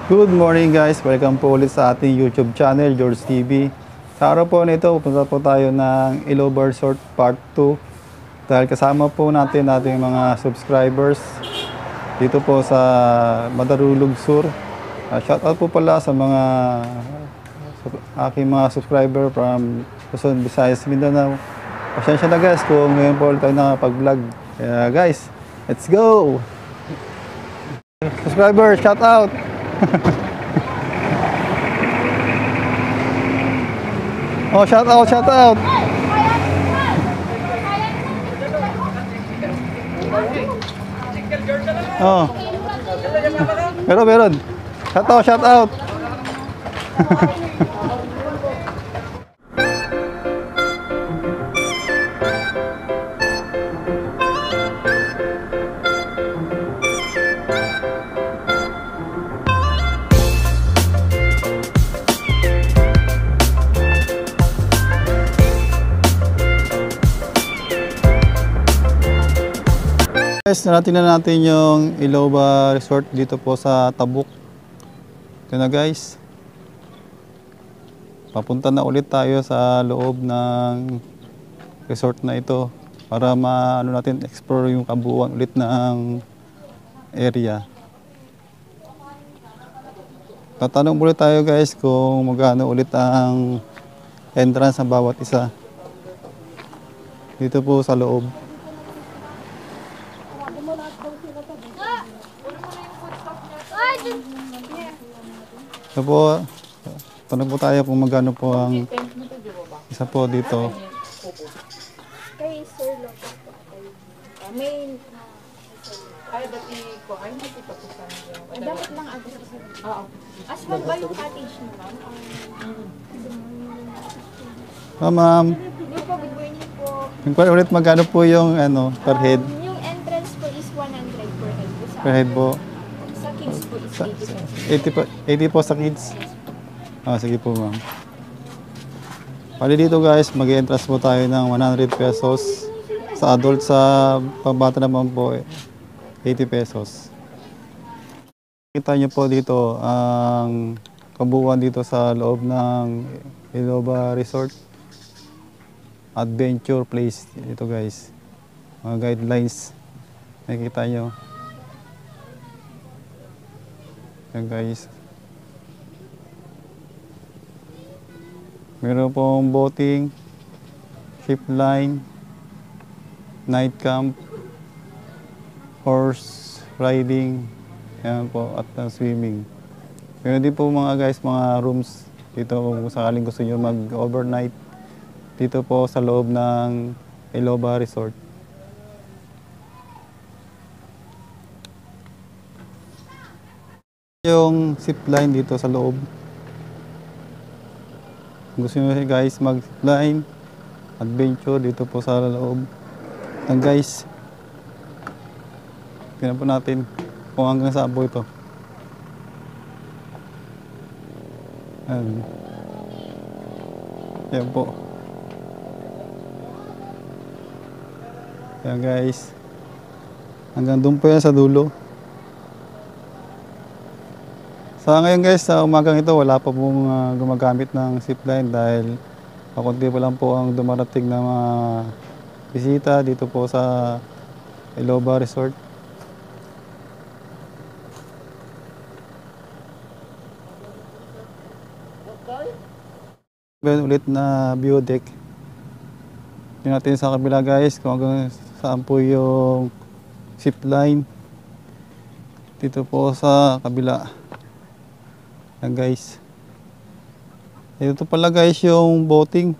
Good morning guys! Welcome po ulit sa ating YouTube channel, George TV. Sa araw po nito, pupunta po tayo ng Iloba Resort Part 2 dahil kasama po natin ating mga subscribers dito po sa Madarulog Sur. Shoutout po pala sa mga aking mga subscriber from Luzon, Visayas, Mindanao. Pasensya na guys kung ngayon po ulit tayo nakapag-vlog. Kaya guys, let's go! Subscriber, shoutout! Oh, shout out, shout out. Oh. Meron. Shout out, shout out. Guys, narating natin yung Iloba Resort dito po sa Tabuk. Ito na guys. Papunta na ulit tayo sa loob ng resort na ito para natin explore yung kabuuan ulit ng area. Tatanong ulit tayo guys kung magkano ulit ang entrance ng bawat isa dito po sa loob. So po, tanong po tayo kung magkano po ang isa po dito. Kay Sir Lopez po. May dapat lang ako sa Sir. Oo. Aswang ba yung cottage niyo, ma'am? Ma'am, Hindi po, bigyan niyo po. inquire ulit magkano po yung per head? Yung entrance po is 100 per head po. Per head po. Sa kids po is 80 80 po sa kids. Ah, sige po ma'am. Pali dito guys, mag-entrance po tayo ng 100 pesos. Sa adult, sa pambata naman po 80 pesos. Kita nyo po dito ang kabuuan dito sa loob ng Iloba Resort Adventure Place. Ito guys, mga guidelines. Nakikita nyo. Yan guys. Meron pong boating, ship line, night camp, horse riding, yan po, at swimming. Meron din po mga guys, mga rooms dito kung sakaling gusto nyo mag-overnight dito po sa loob ng Iloba Resort. Yung zip line dito sa loob. Gusto nyo guys mag-zipline, adventure dito po sa loob. Ang guys, tingnan po natin kung hanggang saan po ito. Yan po. Yan guys. Hanggang doon po yan sa dulo. Sa ngayon guys, sa umagang ito, wala pa pong gumagamit ng zipline dahil kakunti pa lang po ang dumarating na mga bisita dito po sa Iloba Resort. Meron ulit na view deck. Tingnan natin sa kabila guys kung hanggang saan po yung zipline. Dito po sa kabila. Yan guys. Ito pala guys yung boating.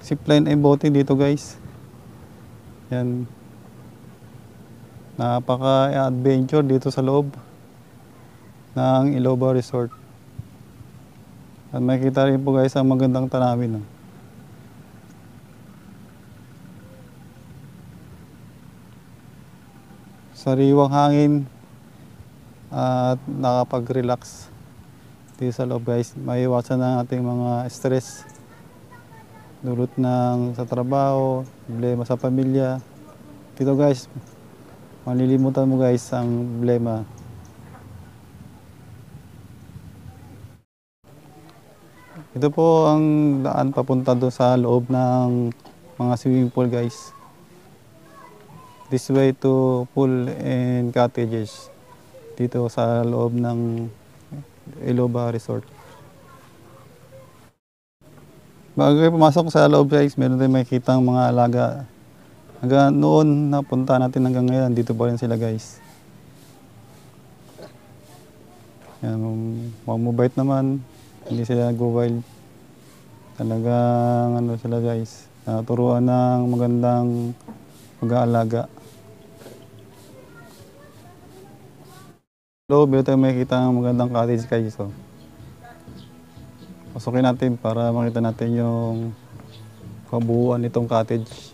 Zipline and boating dito guys. Yan. Napaka-adventure dito sa loob ng Iloba Resort. At makikita rin po guys ang magandang tanawin. Sariwang hangin at nakapag-relax dito sa loob guys. Maiwasan ang ating mga stress dulot ng sa trabaho, problema sa pamilya. Dito guys, malilimutan mo guys ang problema. Ito po ang daan papunta doon sa loob ng mga swimming pool guys. This way to pool and cottages. Dito sa loob ng Iloba Resort. Bago kayo pumasok sa loob guys, meron tayong makikita mga alaga. Hanggang noon napunta natin hanggang ngayon, dito pa rin sila guys. Yan, mga mabait naman, hindi sila nag-wild. Talagang ano sila guys, naturuan ng magandang pag-aalaga. Loob, meron tayong makikita ng magandang cottage guys. So, pasukin natin para makita natin yung kabuuan nitong cottage.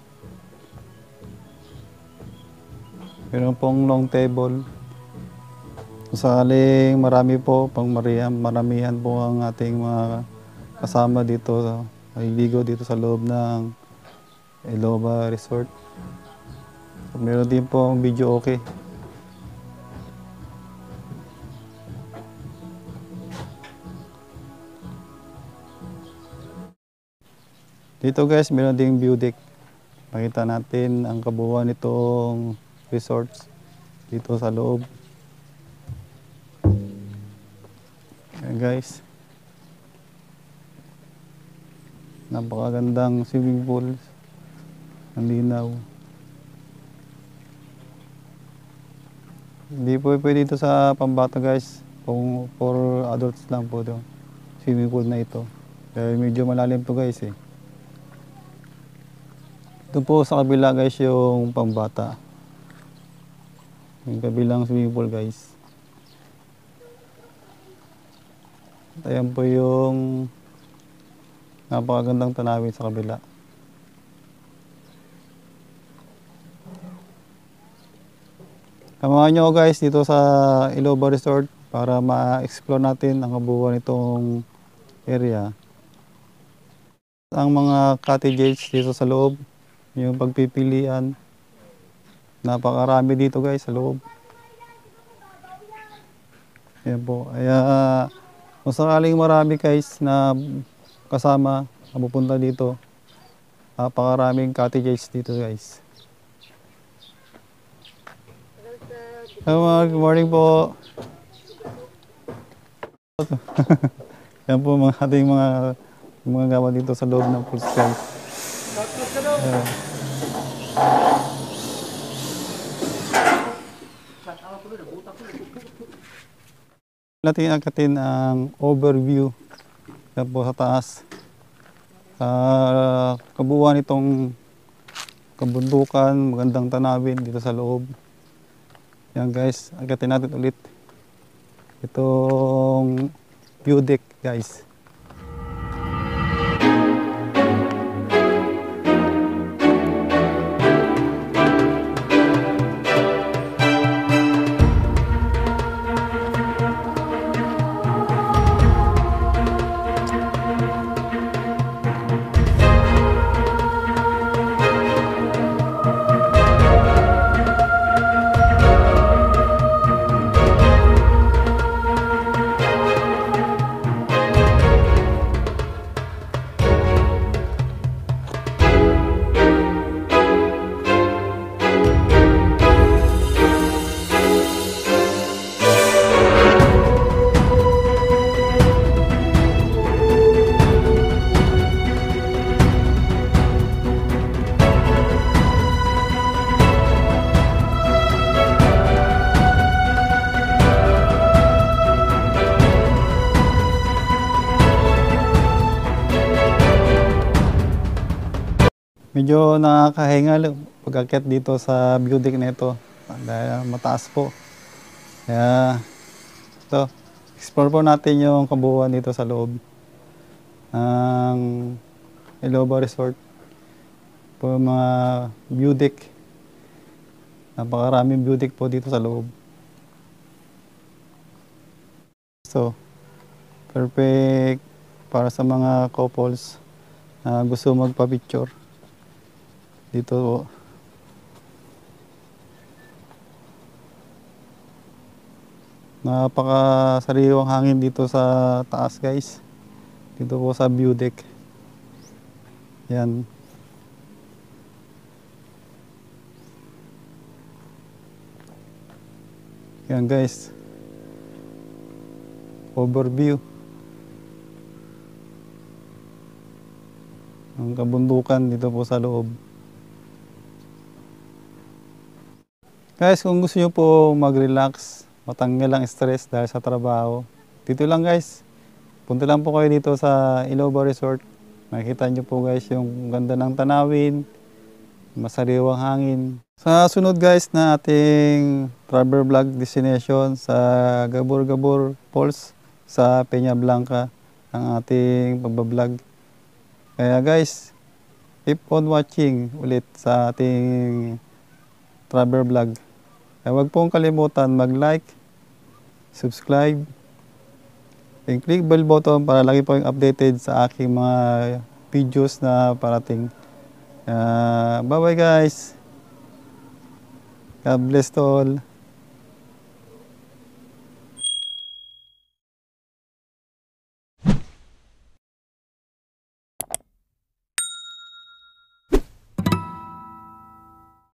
Meron pong long table. Kung sakaling marami po, maramihan po ang ating mga kasama dito, maliligo dito sa loob ng Iloba Resort. Meron din po ang video okay. Dito guys, meron ding view deck. Makita natin ang kabuuan nitong resorts dito sa loob. Ayan guys. Napakagandang swimming pool. Ang linaw. Hindi po pwede dito sa pambata guys. For adults lang po ito. Swimming pool na ito. Dahil medyo malalim po guys eh. Ito po sa kabila guys yung pambata. Yung kabilang swimming pool guys. At ayan po yung napakagandang tanawin sa kabila. Samahan nyo guys dito sa Iloba Resort para ma-explore natin ang kabuuan nitong area. Ang mga cottages dito sa loob, yung pagpipilian. Napakarami dito guys sa loob. Ayan po. Kaya kung sakaling marami guys na kasama na pupunta dito, napakaraming cottages dito guys. Hello, good morning po. Yan po mga ating mga gawa dito sa loob ng pool sky. Natin akatin ang overview yan po sa taas. Sa kabuuan itong kabundukan, magandang tanawin dito sa loob. Yan guys, akatin natin ulit itong view deck guys. Medyo nakakahinga pag-akyat dito sa view deck nito dahil mataas po. Kaya ito, explore po natin yung kabuuan dito sa loob ng Iloba Resort. Po mga view deck. Napakaraming view deck po dito sa loob. So, perfect para sa mga couples na gusto magpa-picture. Dito napakasariwang hangin dito sa taas guys. Dito po sa view deck. Yan. Yan guys. Overview. Ang kabundukan dito po sa loob. Guys, kung gusto nyo po mag-relax, matanggal ang stress dahil sa trabaho, dito lang guys. Punta lang po kayo dito sa Iloba Resort. Makikita nyo po guys yung ganda ng tanawin, masariwang hangin. Sa sunod guys na ating travel vlog destination sa Gabor-Gabor Falls sa Peña Blanca ang ating pagbablog. Kaya guys, keep on watching ulit sa ating travel vlog. Kaya huwag pong kalimutan mag-like, subscribe, and click bell button para lagi po yung updated sa aking mga videos na parating. Bye bye guys! God bless to all!